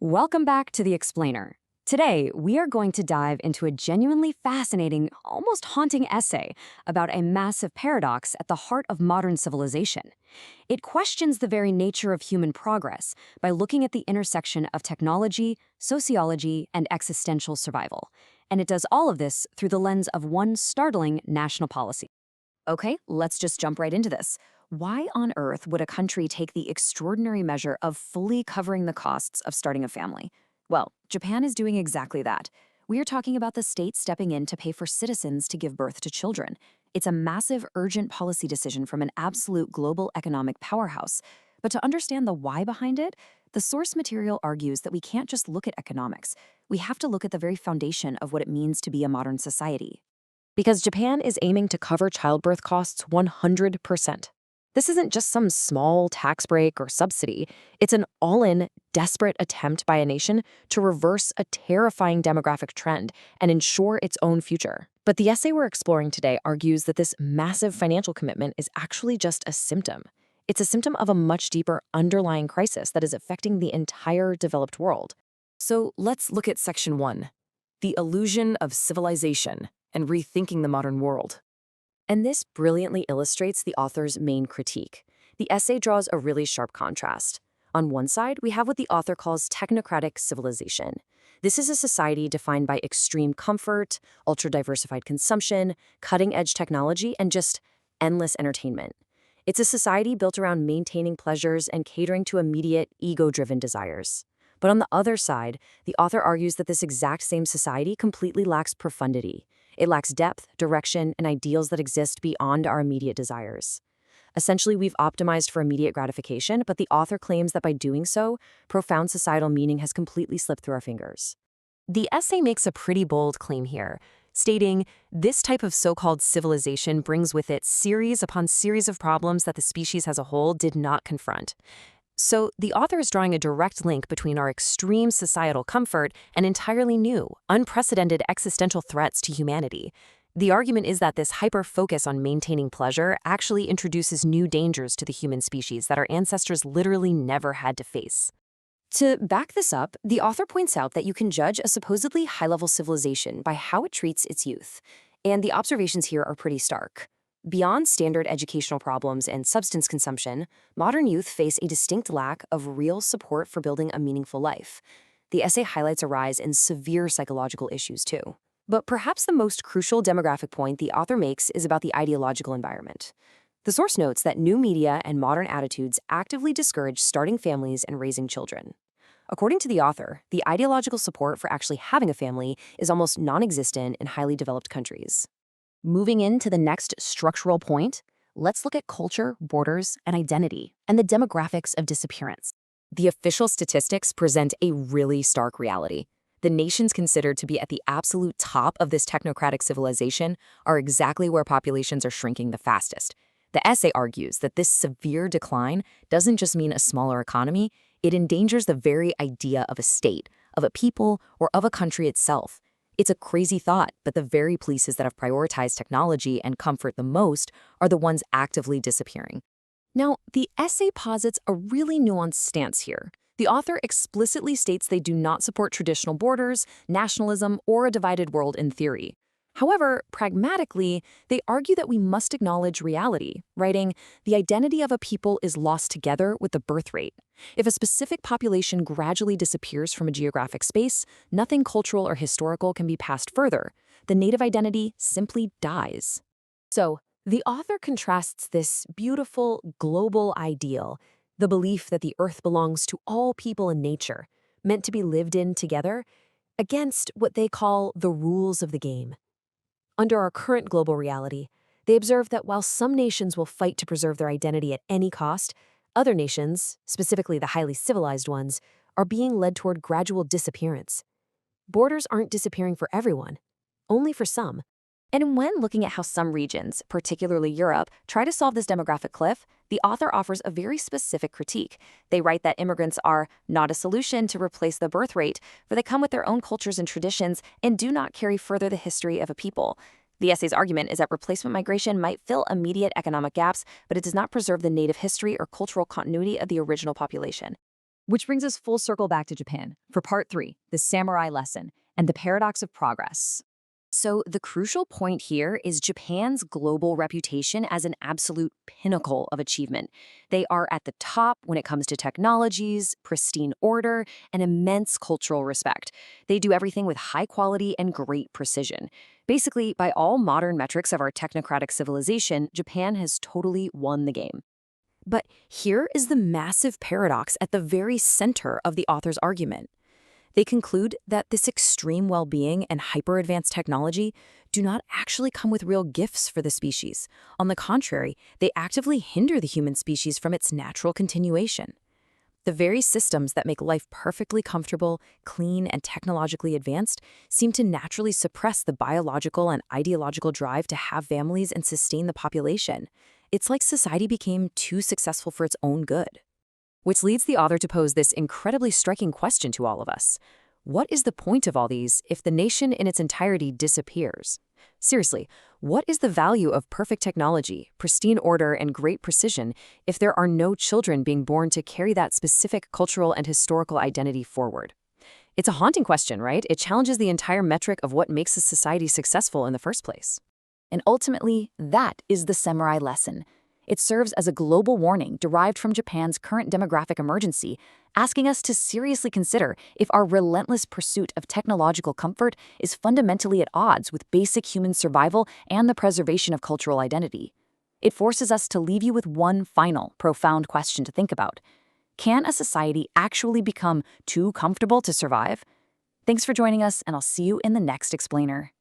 Welcome back to The Explainer. Today, we are going to dive into a genuinely fascinating, almost haunting essay about a massive paradox at the heart of modern civilization. It questions the very nature of human progress by looking at the intersection of technology, sociology, and existential survival. And it does all of this through the lens of one startling national policy. Okay, let's just jump right into this. Why on earth would a country take the extraordinary measure of fully covering the costs of starting a family? Well, Japan is doing exactly that. We are talking about the state stepping in to pay for citizens to give birth to children. It's a massive, urgent policy decision from an absolute global economic powerhouse. But to understand the why behind it, the source material argues that we can't just look at economics. We have to look at the very foundation of what it means to be a modern society. Because Japan is aiming to cover childbirth costs 100%. This isn't just some small tax break or subsidy. It's an all-in, desperate attempt by a nation to reverse a terrifying demographic trend and ensure its own future. But the essay we're exploring today argues that this massive financial commitment is actually just a symptom. It's a symptom of a much deeper underlying crisis that is affecting the entire developed world. So let's look at Section 1, the illusion of civilization and rethinking the modern world. And this brilliantly illustrates the author's main critique. The essay draws a really sharp contrast. On one side, we have what the author calls technocratic civilization. This is a society defined by extreme comfort, ultra-diversified consumption, cutting-edge technology, and just endless entertainment. It's a society built around maintaining pleasures and catering to immediate, ego-driven desires. But on the other side, the author argues that this exact same society completely lacks profundity. It lacks depth, direction, and ideals that exist beyond our immediate desires. Essentially, we've optimized for immediate gratification, but the author claims that by doing so, profound societal meaning has completely slipped through our fingers. The essay makes a pretty bold claim here, stating, this type of so-called civilization brings with it series upon series of problems that the species as a whole did not confront. So the author is drawing a direct link between our extreme societal comfort and entirely new, unprecedented existential threats to humanity. The argument is that this hyper-focus on maintaining pleasure actually introduces new dangers to the human species that our ancestors literally never had to face. To back this up, the author points out that you can judge a supposedly high-level civilization by how it treats its youth. And the observations here are pretty stark. Beyond standard educational problems and substance consumption, modern youth face a distinct lack of real support for building a meaningful life. The essay highlights a rise in severe psychological issues, too. But perhaps the most crucial demographic point the author makes is about the ideological environment. The source notes that new media and modern attitudes actively discourage starting families and raising children. According to the author, the ideological support for actually having a family is almost non-existent in highly developed countries. Moving into the next structural point, let's look at culture, borders, and identity, and the demographics of disappearance. The official statistics present a really stark reality. The nations considered to be at the absolute top of this technocratic civilization are exactly where populations are shrinking the fastest. The essay argues that this severe decline doesn't just mean a smaller economy, it endangers the very idea of a state, of a people, or of a country itself. It's a crazy thought, but the very places that have prioritized technology and comfort the most are the ones actively disappearing. Now, the essay posits a really nuanced stance here. The author explicitly states they do not support traditional borders, nationalism, or a divided world in theory. However, pragmatically, they argue that we must acknowledge reality, writing, the identity of a people is lost together with the birth rate. If a specific population gradually disappears from a geographic space, nothing cultural or historical can be passed further. The native identity simply dies. So, the author contrasts this beautiful, global ideal, the belief that the earth belongs to all people in nature, meant to be lived in together, against what they call the rules of the game. Under our current global reality, they observe that while some nations will fight to preserve their identity at any cost, other nations, specifically the highly civilized ones, are being led toward gradual disappearance. Borders aren't disappearing for everyone, only for some. And when looking at how some regions, particularly Europe, try to solve this demographic cliff, the author offers a very specific critique. They write that immigrants are not a solution to replace the birth rate, for they come with their own cultures and traditions and do not carry further the history of a people. The essay's argument is that replacement migration might fill immediate economic gaps, but it does not preserve the native history or cultural continuity of the original population. Which brings us full circle back to Japan for part 3, the samurai lesson and the paradox of progress. So, the crucial point here is Japan's global reputation as an absolute pinnacle of achievement. They are at the top when it comes to technologies, pristine order, and immense cultural respect. They do everything with high quality and great precision. Basically, by all modern metrics of our technocratic civilization, Japan has totally won the game. But here is the massive paradox at the very center of the author's argument. They conclude that this extreme well-being and hyper-advanced technology do not actually come with real gifts for the species. On the contrary, they actively hinder the human species from its natural continuation. The very systems that make life perfectly comfortable, clean, and technologically advanced seem to naturally suppress the biological and ideological drive to have families and sustain the population. It's like society became too successful for its own good. Which leads the author to pose this incredibly striking question to all of us. What is the point of all these if the nation in its entirety disappears? Seriously, what is the value of perfect technology, pristine order, and great precision if there are no children being born to carry that specific cultural and historical identity forward? It's a haunting question, right? It challenges the entire metric of what makes a society successful in the first place. And ultimately, that is the samurai lesson. It serves as a global warning derived from Japan's current demographic emergency, asking us to seriously consider if our relentless pursuit of technological comfort is fundamentally at odds with basic human survival and the preservation of cultural identity. It forces us to leave you with one final, profound question to think about. Can a society actually become too comfortable to survive? Thanks for joining us, and I'll see you in the next explainer.